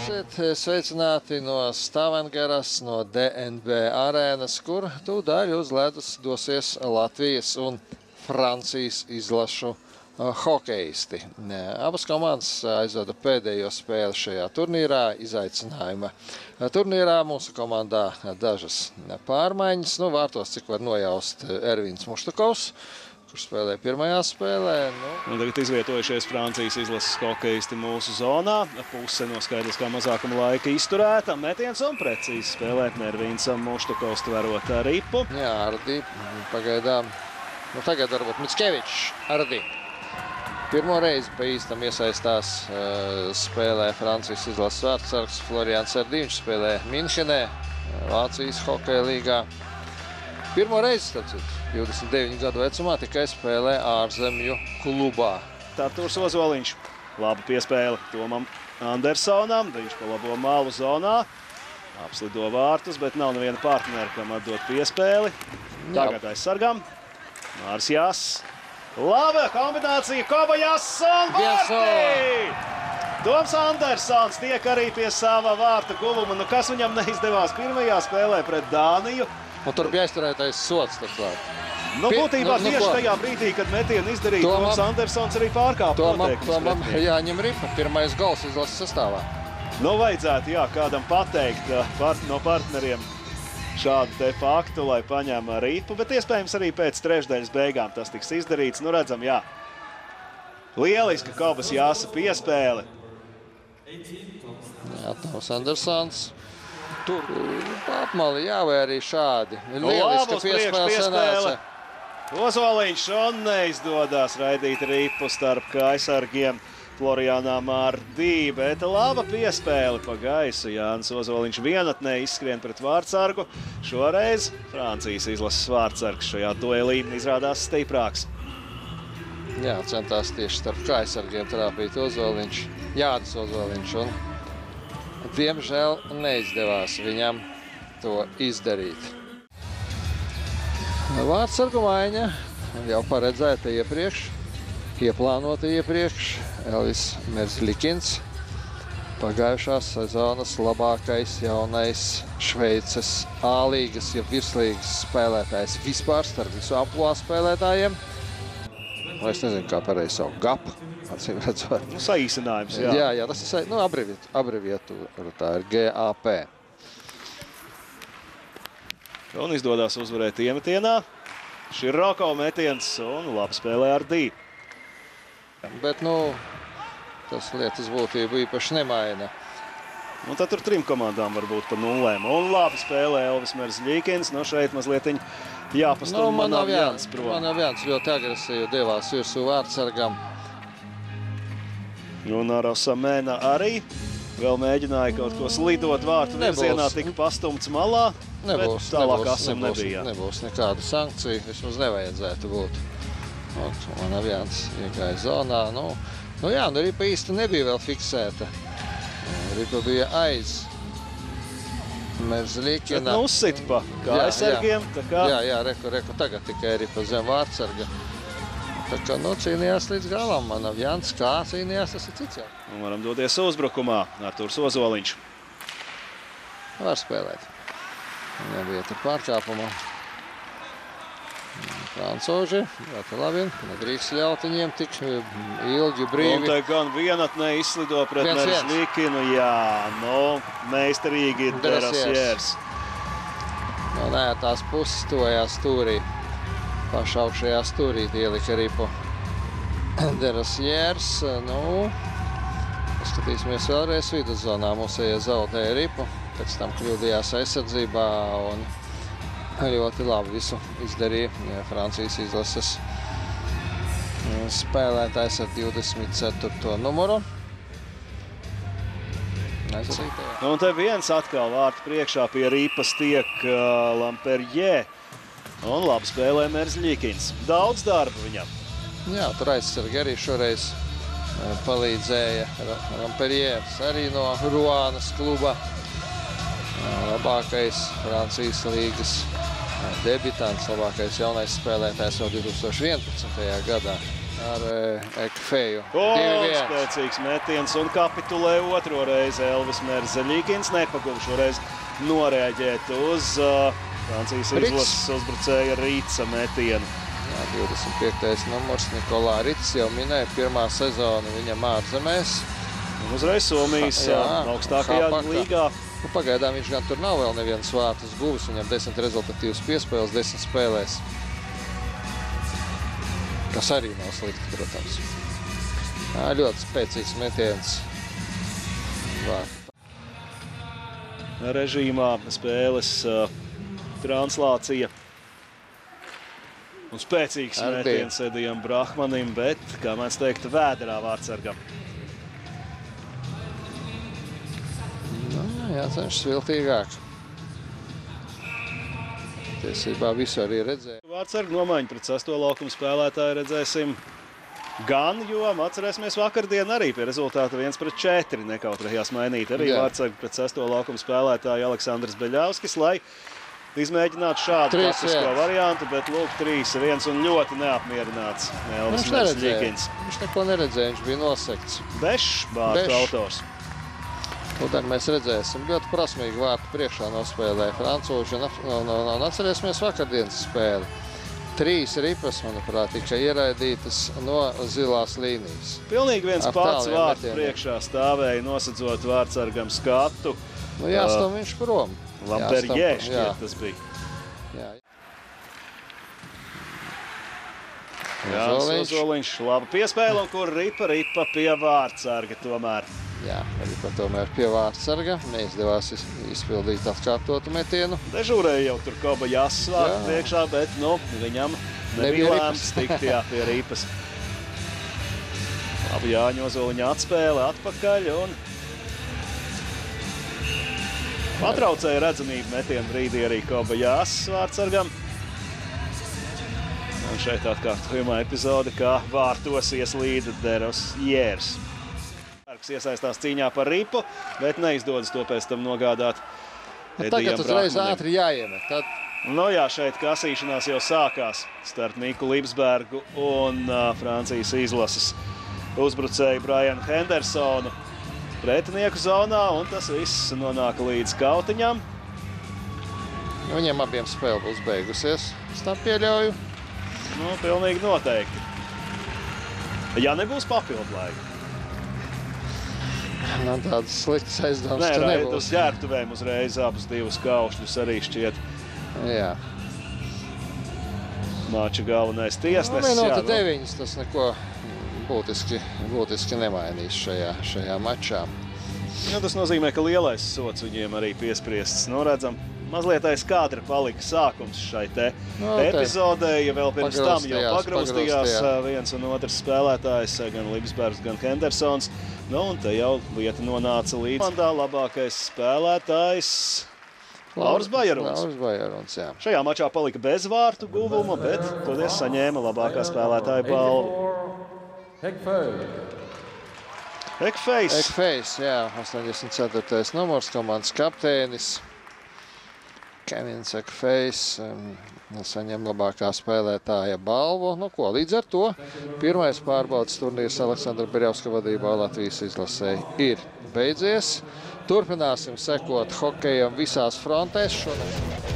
Esiet sveicināti no Stavangeras, no DNB arēnas, kur tūdaļ uz ledus dosies Latvijas un Francijas izlašu hokeisti. Abas komandas aizvada pēdējo spēli šajā turnīrā, izaicinājuma turnīrā. Mūsu komandā dažas pārmaiņas. Vārtos, cik var nojaust, Ervīns Muštakovs, kurš spēlē pirmajā spēlē. Tagad izvietojušies Francijas izlases hokeisti mūsu zonā. Puse no skaidriskā mazākuma laika izturēta. Metiens un precīzi spēlē Ervīns Muštakovs tverot ripu. Jā, Ardi pagaidām. Tagad varbūt Mickevičs Ardi. Pirmo reizi pa īstam iesaistās spēlē Francijas izlases vārtsargs Florians Ardi. Viņš spēlē Minhenē, Vācijas hokeja līgā. Pirmo reizi, tāpēc 29 gadu vecumā, tikai spēlē ārzemju klubā. Artūrs Ozoliņš. Laba piespēle Tomam Andersonam. Viņš pa labo malu zonā. Apslido vārtus, bet nav neviena partnera, kam atdot piespēli. Tagad aizsargam. Māris Jāss. Laba kombinācija. Kobajass un vārti! Toms Andersons tiek arī pie sava vārta guvuma. Kas viņam neizdevās pirmajā spēlē pret Dāniju? Un tur bija aizturētais sots. Būtībā tieši tajā brīdī, kad metienu izdarīja Toms Andersons, arī pārkāpa noteikumus. Tomam jāņem ripa. Pirmais gols izlases sastāvā. Vajadzētu, jā, kādam pateikt no partneriem šādu te faktu, lai paņēma ripu, bet iespējams arī pēc trešdaļas beigām tas tiks izdarīts. Redzam, jā. Lieliska Kobas Jāsa piespēle. Jā, Toms Andersons. Tur apmali, jā, vai arī šādi. Lieliska piespēle sanāca. Ozoliņš un neizdodas raidīt ripu starp aizsargiem Florianam Ardi, bet laba piespēle pa gaisu. Jānis Ozoliņš vienatnē izskrien pret vārtsargu. Šoreiz Francijas izlases vārtsargs šajā duelī izrādās stiprāks. Jā, centās tieši starp aizsargiem trāpīt Ozoliņš, Jānis Ozoliņš, un diemžēl neizdevās viņam to izdarīt. Vārtsargu maiņa jau paredzēta iepriekš, ieplānota iepriekš. Elvis Merzlikins, pagājušās sezonas labākais jaunais Šveices A-līgas, ja virslīgas spēlētājs vispār starp visu amplua spēlētājiem. Es nezinu, kā pareizi saukt, GAP, acīm redzot. Saīsinājums, jā. Jā, tas ir abreviatūra, tā ir GAP. Un izdodas uzvarēt iemetienā. Široko metiens un labi spēlē Ardi. Bet, tas lietas būtību īpaši nemaina. Tad tur trim komandām var būt pa nulēm. Un labi spēlē Elvis Merzlikins. Šeit mazliet jāpastum Manavjans prom. Manavjans ļoti agresīvi devās virsū vārtsargam. Un Arosamēna arī vēl mēģināja kaut ko slidot vārtu virzienā, tika pastumts malā. Nebūs nekāda sankcija, vismaz nevajadzētu būt. Manavjans iegāja zonā. Ripa īsti nebija vēl fiksēta. Ripa bija aiz Merzlikina. Uzsit pa aizsargiem. Jā, reku, tagad tikai Ripa zem vārtsarga. Tā kā cīnījās līdz galam. Manavjans kā cīnījās, tas ir cits jau. Varam doties uzbrukumā. Artūrs Ozoliņš. Var spēlēt. Nevieta pārkāpumā. Francūži, ļoti labi. Nedrīkst ļaut viņiem tik ilgi brīvi. Un te gan vienatnē izslido pret Merzlikinu. Jā, meistarīgi Derasiers. Tās puses tojā stūrī. Pašā augšējā stūrī ielika ripu Derasiers. Skatīsimies vēlreiz viduszonā. Mūsējie zaudēja ripu. Pēc tam kļūdījās aizsardzībā un ļoti labi visu izdarīja Francijas izlases spēlētājs ar 24. numuru. Un te viens atkal vārtu priekšā pie ripas tiek Lamperjē. Un labi spēlē Merzlikins. Daudz darba viņam. Jā, tur aizsargi arī šoreiz palīdzēja Lamperjērs arī no Ruānas kluba. Labākais Francijas līgas debitants, labākais jaunais spēlētājs jau 2011. gadā. ar Ekfeju. Spēcīgs metiens un kapitulē otro reizi Elvis Merzeļīgins. Nepaguva šoreiz noreaģēt uz Francijas izlases uzbrucēja Rīca metienu. Jā, 25. numurs Nikolā Rits jau minēja pirmā sezonu viņam ārzemēs. Un uzreiz Somijas augstākajā līgā. Nu, pagaidām viņš gan tur nav vēl nevienas vārtus guvis. Viņam 10 rezultatīvas piespēles, 10 spēlēs. Kas arī nav slikti, protams. Ļoti spēcīgs metiens. Režīmā spēles translācija. Un spēcīgs metiens Edijam Brahmanim, bet, kā mēs teiktu, vēderā vārtsargam. Jācenšas viltīgāk. Tiesībā visu arī redzēja. Vārtsargu nomaiņu pret 6. laukumu spēlētāju redzēsim gan, jo atcerēsimies vakardien arī pie rezultāta 1-4 nekautrējās mainīt arī vārtsargu pret 6. laukumu spēlētāju Aleksandrs Beļavskis, lai izmēģinātu šādu taktisko variantu, bet lūk 3-1 un ļoti neapmierināts Elvis Merzeļīgins. Viņš neko neredzēja, viņš bija nosekts. Bešs vārtu autors. Tad mēs redzēsim, ļoti prasmīgi vārtu priekšā nospēlēja francūži un atcerēsimies vakardienas spēli. 3 ripas, manuprāt, tika ieraidītas no zilās līnijas. Pilnīgi viens pats vārtu priekšā stāvēja, nosedzot vārtsargam skatu. Nu jāstam viņš prom. Lamberjē šķiet tas bija. Ozoliņš, laba piespēle, un kur ripa pie vārtsarga tomēr. Jā, ripa tomēr pie vārtsarga. Neizdevās izpildīt atkārtotu metienu. Dežūrēja jau tur Kobajas vārtu priekšā, bet viņam nebija lēms tikt pie ripas. Labi Jāņa Ozoliņa atspēle atpakaļ un patraucēja redzamību metienu brīdī arī Kobajas vārtsargam. Un šeit atkārtojumā epizode, kā vārtos ieslīda Deros Jērs. Iesaistās cīņā par ripu, bet neizdodas to pēc tam nogādāt Edijam Brahmanim. Tagad uzreiz ātri jāiemet. Nu jā, šeit kasīšanās jau sākās starp Niku Libsbergu un Francijas izlases uzbrucēju Brianu Hendersonu pretinieku zonā, un tas viss nonāk līdz kautiņam. Viņiem abiem spēle būs beigusies, es tam pieļauju. Nu, pilnīgi noteikti. Ja nebūs papildlaika. Man tādas sliktas aizdomas, ka nebūs. Uz ģērbtuvēm uzreiz abus divus kaušļus arī šķiet. Jā. Māča galvenais tiesnesis. Minūte 9, tas neko būtiski nemainīs šajā mačā. Tas nozīmē, ka lielais sots viņiem arī piespriests. Redzam, mazliet aiz kadra palika sākums šai epizodē, ja vēl pirms tam jau pagrūstījās viens un otrs spēlētājs, gan Libsbergs, gan Hendersons. Un te jau lieta nonāca līdz komandā labākais spēlētājs Lauris Bajeruns. Šajā mačā palika bez vārtu guvuma, bet toties saņēma labākā spēlētāja balvu. Ekfejs, jā, 84. numurs, komandas kapteinis. Kevins Ekfejs saņem labākā spēlētāja balvu. Līdz ar to pirmais pārbaudas turnīrs Aleksandra Beļavska vadībā Latvijas izlasē ir beidzies. Turpināsim sekot hokejam visās frontēs šonakt.